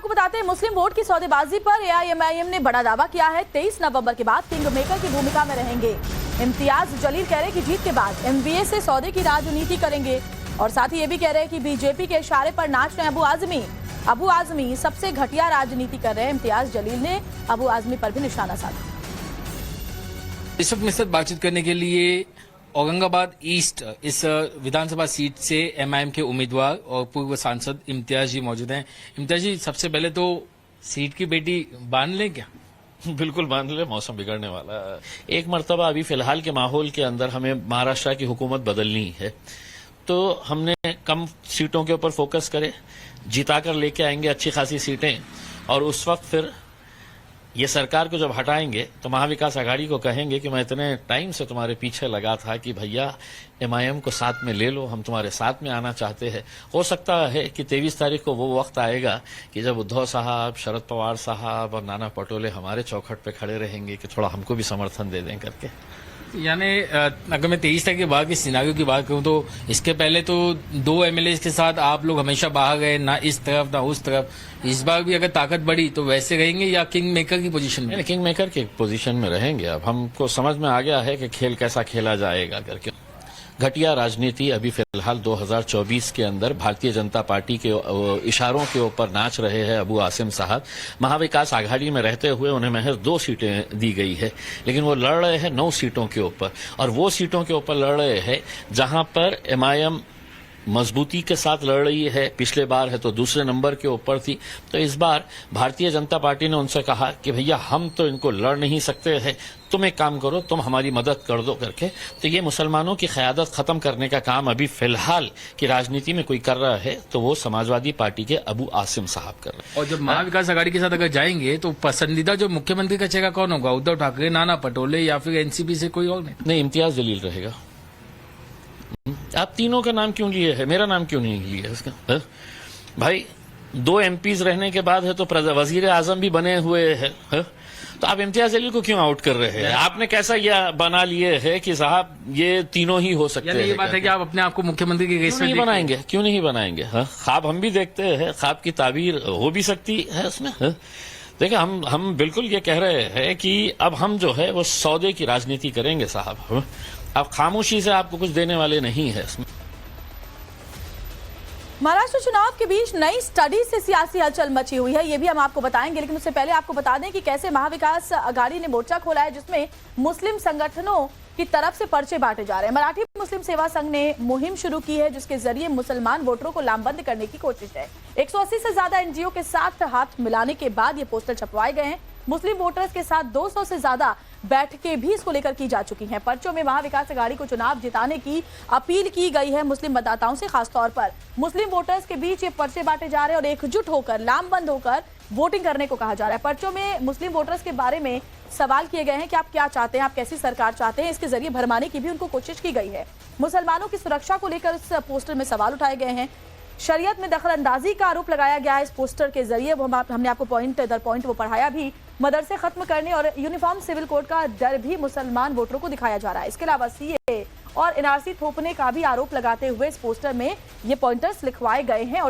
आपको बताते हैं, मुस्लिम वोट की सौदेबाजी पर एआईएमआईएम ने बड़ा दावा किया है। 23 नवंबर के बाद किंग मेकर की भूमिका में रहेंगे। इम्तियाज जलील कह रहे हैं कि जीत के बाद एमवीए से सौदे की राजनीति करेंगे और साथ ही ये भी कह रहे हैं कि बीजेपी के इशारे पर नाच रहे अबू आजमी सबसे घटिया राजनीति कर रहे हैं। इम्तियाज जलील ने अबू आजमी पर भी निशाना साधा। इस वक्त मेरे साथ बातचीत करने के लिए औरंगाबाद ईस्ट इस विधानसभा सीट से एमआईएम के उम्मीदवार और पूर्व सांसद इम्तियाज जी मौजूद हैं। इम्तियाज जी, सबसे पहले तो सीट की बेटी बांध लें क्या? बिल्कुल बांध ले, मौसम बिगड़ने वाला है। एक मर्तबा अभी फिलहाल के माहौल के अंदर हमें महाराष्ट्र की हुकूमत बदलनी है, तो हमने कम सीटों के ऊपर फोकस करे, जिताकर लेके आएंगे अच्छी खासी सीटें, और उस वक्त फिर ये सरकार को जब हटाएंगे तो महाविकास आघाड़ी को कहेंगे कि मैं इतने टाइम से तुम्हारे पीछे लगा था कि भैया एमआईएम को साथ में ले लो, हम तुम्हारे साथ में आना चाहते हैं। हो सकता है कि 23 तारीख को वो वक्त आएगा कि जब उद्धव साहब, शरद पवार साहब और नाना पटोले हमारे चौखट पे खड़े रहेंगे कि थोड़ा हमको भी समर्थन दे दें करके। यानी अगर मैं 23 तारीख के बाद के सिनारियो की बात करूं तो इसके पहले तो 2 एमएलए के साथ आप लोग हमेशा बाहर गए, ना इस तरफ ना उस तरफ। इस बार भी अगर ताकत बढ़ी तो वैसे रहेंगे या किंग मेकर की पोजीशन में? किंग मेकर की पोजीशन में रहेंगे। अब हमको समझ में आ गया है कि खेल कैसा खेला जाएगा करके। घटिया राजनीति अभी फिलहाल 2024 के अंदर भारतीय जनता पार्टी के इशारों के ऊपर नाच रहे हैं अबू आसिम साहब। महाविकास आघाड़ी में रहते हुए उन्हें महज 2 सीटें दी गई है, लेकिन वो लड़ रहे हैं 9 सीटों के ऊपर, और वो सीटों के ऊपर लड़ रहे हैं जहां पर एमआईएम मजबूती के साथ लड़ रही है। पिछले बार है तो दूसरे नंबर के ऊपर थी, तो इस बार भारतीय जनता पार्टी ने उनसे कहा कि भैया हम तो इनको लड़ नहीं सकते हैं, तुम एक काम करो, तुम हमारी मदद कर दो करके। तो ये मुसलमानों की क़यादत खत्म करने का काम अभी फिलहाल की राजनीति में कोई कर रहा है तो वो समाजवादी पार्टी के अबू आसिम साहब कर रहे हैं। और जब महाविकास आघाड़ी के साथ अगर जाएंगे तो पसंदीदा जो मुख्यमंत्री का चेहरा कौन होगा? उद्धव ठाकरे, नाना पटोले या फिर एनसीपी से कोई और? नहीं, इम्तियाज जलील रहेगा। आप तीनों का नाम क्यों लिए है, मेरा नाम क्यों नहीं लिए है इसका? भाई 2 एमपीज रहने के बाद है तो वजीर आजम भी बने हुए हैं, तो आप इम्तियाज जलील को क्यों आउट कर रहे हैं? आपने कैसा यह बना लिए है कि साहब ये तीनों ही हो सकते हैं? ये बात है कि आप अपने आप को मुख्यमंत्री की रेस में नहीं बनाएंगे? क्यों नहीं बनाएंगे? ख्वाब हम भी देखते हैं, ख्वाब की ताबीर हो भी सकती है उसमें। देखिए, हम बिल्कुल ये कह रहे हैं कि अब हम जो है वो सौदे की राजनीति करेंगे साहब। अब खामोशी से आपको कुछ देने वाले नहीं है इसमें। महाराष्ट्र चुनाव के बीच नई स्टडी से सियासी हलचल मची हुई है, ये भी हम आपको बताएंगे, लेकिन उससे पहले आपको बता दें कि कैसे महाविकास आघाड़ी ने मोर्चा खोला है जिसमें मुस्लिम संगठनों की तरफ से पर्चे बांटे जा रहे हैं। मराठी मुस्लिम सेवा संघ ने मुहिम शुरू की है जिसके जरिए मुसलमान वोटरों को लामबंद करने की कोशिश है। 180 से ज्यादा एनजीओ के साथ हाथ मिलाने के बाद ये पोस्टर छपवाए गए हैं। मुस्लिम वोटर्स के साथ 200 से ज्यादा बैठकें भी इसको लेकर की जा चुकी हैं। पर्चों में महाविकास आघाड़ी को चुनाव जिताने की अपील की गई है मुस्लिम मतदाताओं से। खासतौर पर मुस्लिम वोटर्स के बीच ये पर्चे बांटे जा रहे हैं और एकजुट होकर, लामबंद होकर वोटिंग करने को कहा जा रहा है। पर्चों में मुस्लिम वोटर्स के बारे में सवाल किए गए हैं कि आप क्या चाहते हैं, आप कैसी सरकार चाहते हैं। इसके जरिए भरमाने की भी उनको कोशिश की गई है। मुसलमानों की सुरक्षा को लेकर इस पोस्टर में सवाल उठाए गए हैं। शरीयत में दखल अंदाजी का आरोप लगाया गया है इस पोस्टर के जरिए। हमने आपको पॉइंट दर पॉइंट वो पढ़ाया भी। मदरसे खत्म करने और यूनिफॉर्म सिविल कोड का डर भी मुसलमान वोटरों को दिखाया जा रहा है। इसके अलावा सीए और एनआरसी थोपने का भी आरोप लगाते हुए इस पोस्टर में ये पॉइंटर्स लिखवाए गए हैं और